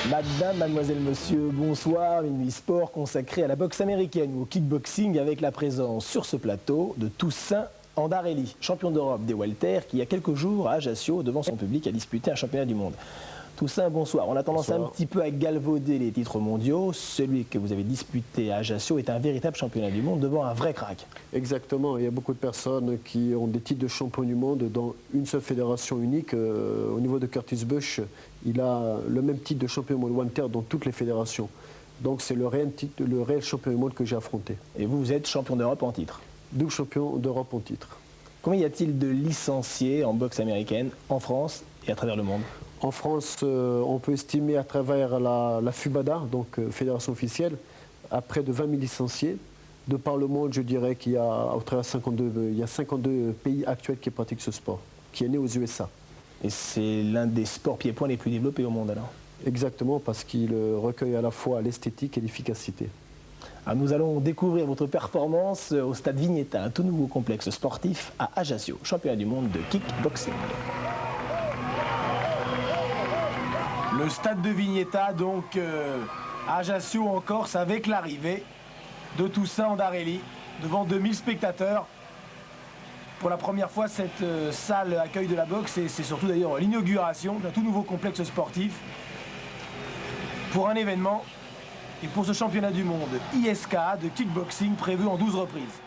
Madame, mademoiselle, monsieur, bonsoir. Une nuit sport consacrée à la boxe américaine ou au kickboxing avec la présence sur ce plateau de Toussaint Andarelli, champion d'Europe des welter qui il y a quelques jours à Ajaccio, devant son public, a disputé un championnat du monde. Toussaint, bonsoir. On a tendance un petit peu à galvauder les titres mondiaux. Celui que vous avez disputé à Ajaccio est un véritable championnat du monde devant un vrai crack. Exactement. Il y a beaucoup de personnes qui ont des titres de champion du monde dans une seule fédération unique. Au niveau de Curtis Bush, il a le même titre de champion du monde welter dans toutes les fédérations. Donc c'est le réel champion du monde que j'ai affronté. Et vous, vous êtes champion d'Europe en titre. Double champion d'Europe en titre. Combien y a-t-il de licenciés en boxe américaine en France et à travers le monde? En France, on peut estimer à travers la FUBADA, donc fédération officielle, à près de 20 000 licenciés. De par le monde, je dirais qu'il y a au travers 52 pays actuels qui pratiquent ce sport, qui est né aux USA. Et c'est l'un des sports pieds-points les plus développés au monde alors? Exactement, parce qu'il recueille à la fois l'esthétique et l'efficacité. Nous allons découvrir votre performance au stade Vignetta, un tout nouveau complexe sportif à Ajaccio, championnat du monde de kickboxing. Le stade de Vignetta, donc à Ajaccio en Corse, avec l'arrivée de Toussaint Andarelli, devant 2000 spectateurs. Pour la première fois, cette salle accueille de la boxe et c'est surtout d'ailleurs l'inauguration d'un tout nouveau complexe sportif pour un événement et pour ce championnat du monde ISK de kickboxing prévu en 12 reprises.